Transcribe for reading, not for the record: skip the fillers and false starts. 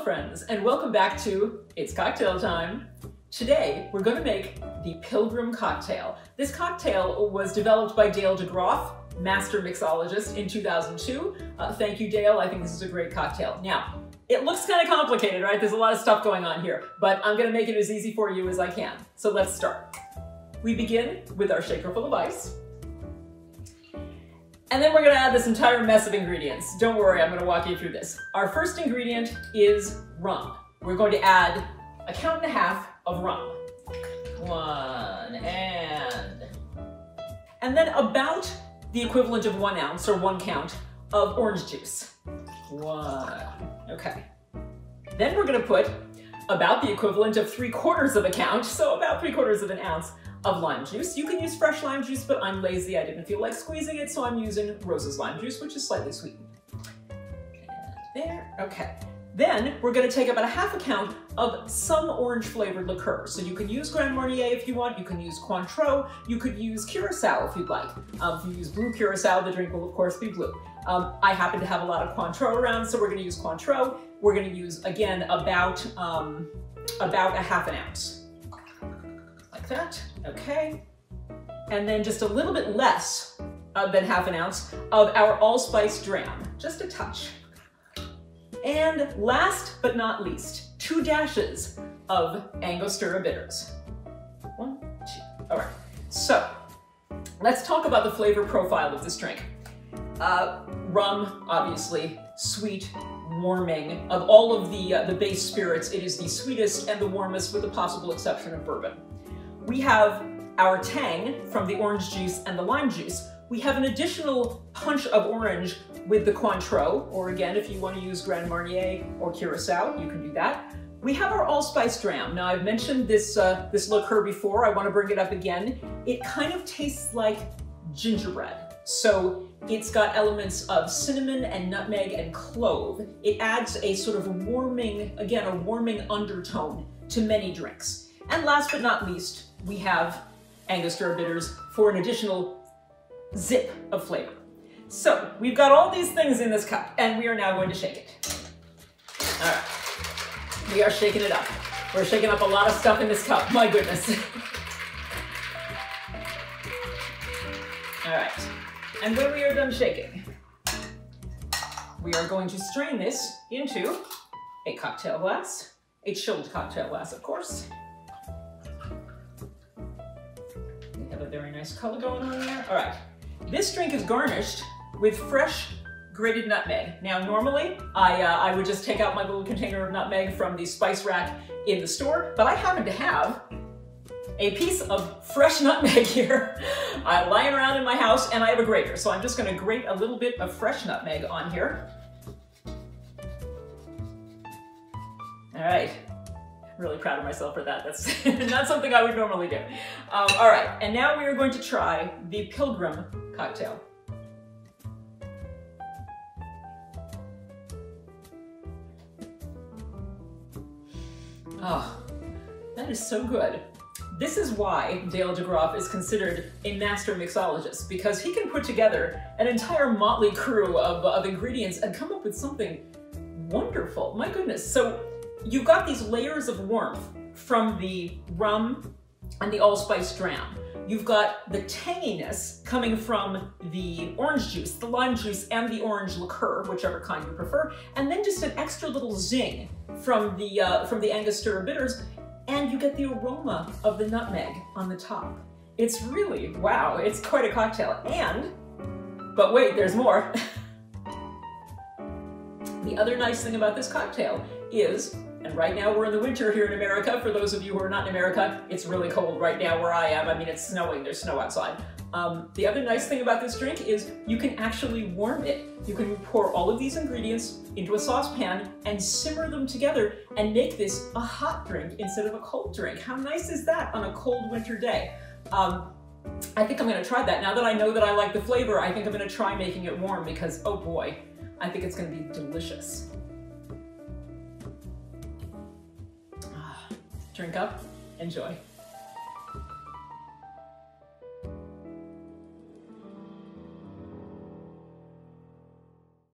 friends, and welcome back to It's Cocktail Time. Today, we're going to make the Pilgrim Cocktail. This cocktail was developed by Dale DeGroff, master mixologist, in 2002. Thank you, Dale. I think this is a great cocktail. Now, it looks kind of complicated, right? There's a lot of stuff going on here, but I'm going to make it as easy for you as I can. So let's start. We begin with our shaker full of ice. And then we're going to add this entire mess of ingredients. Don't worry, I'm going to walk you through this. Our first ingredient is rum. We're going to add 1.5 cups of rum. 1 and then about the equivalent of 1 ounce or 1 count of orange juice. 1. Okay. Then we're going to put about the equivalent of 3/4 count, so about 3/4 ounce of lime juice. You can use fresh lime juice, but I'm lazy. I didn't feel like squeezing it, so I'm using Rose's lime juice, which is slightly sweetened. And there, okay. Then we're going to take about 1/2 count of some orange flavored liqueur. So you can use Grand Marnier if you want, you can use Cointreau, you could use Curacao if you'd like. If you use blue Curacao, the drink will of course be blue. I happen to have a lot of Cointreau around, so we're going to use Cointreau. We're going to use, again, about 1/2 ounce. Like that, okay. And then just a little bit less than 1/2 ounce of our allspice dram, just a touch. And last but not least, 2 dashes of Angostura bitters. 1, 2, all right. So let's talk about the flavor profile of this drink. Rum, obviously, sweet, warming. Of all of the base spirits, it is the sweetest and the warmest with the possible exception of bourbon. We have our tang from the orange juice and the lime juice. We have an additional punch of orange with the Cointreau, or again, if you want to use Grand Marnier or Curacao, you can do that. We have our allspice dram. Now, I've mentioned this liqueur before. I want to bring it up again. It kind of tastes like gingerbread. So it's got elements of cinnamon and nutmeg and clove. It adds a sort of warming, again, a warming undertone to many drinks. And last but not least, we have Angostura bitters for an additional zip of flavor. So we've got all these things in this cup, and we are now going to shake it. All right, we are shaking it up. We're shaking up a lot of stuff in this cup, my goodness. All right, and when we are done shaking, we are going to strain this into a cocktail glass, a chilled cocktail glass, of course. We have a very nice color going on there. All right, this drink is garnished with fresh grated nutmeg. Now, normally, I would just take out my little container of nutmeg from the spice rack in the store, but I happen to have a piece of fresh nutmeg here lying around in my house, and I have a grater, so I'm just going to grate a little bit of fresh nutmeg on here. All right. Really proud of myself for that. That's not something I would normally do. All right, and now we are going to try the Pilgrim Cocktail. Oh, that is so good. This is why Dale DeGroff is considered a master mixologist, because he can put together an entire motley crew of ingredients and come up with something wonderful. My goodness. So you've got these layers of warmth from the rum and the allspice dram. You've got the tanginess coming from the orange juice, the lime juice, and the orange liqueur, whichever kind you prefer, and then just an extra little zing from the Angostura bitters, and you get the aroma of the nutmeg on the top. It's really, wow, it's quite a cocktail. But wait, there's more. The other nice thing about this cocktail is, and right now we're in the winter here in America. For those of you who are not in America, it's really cold right now where I am. I mean, it's snowing, there's snow outside. The other nice thing about this drink is you can actually warm it. You can pour all of these ingredients into a saucepan and simmer them together and make this a hot drink instead of a cold drink. How nice is that on a cold winter day? I think I'm gonna try that. Now that I know that I like the flavor, I think I'm gonna try making it warm because, oh boy, I think it's gonna be delicious. Drink up, enjoy.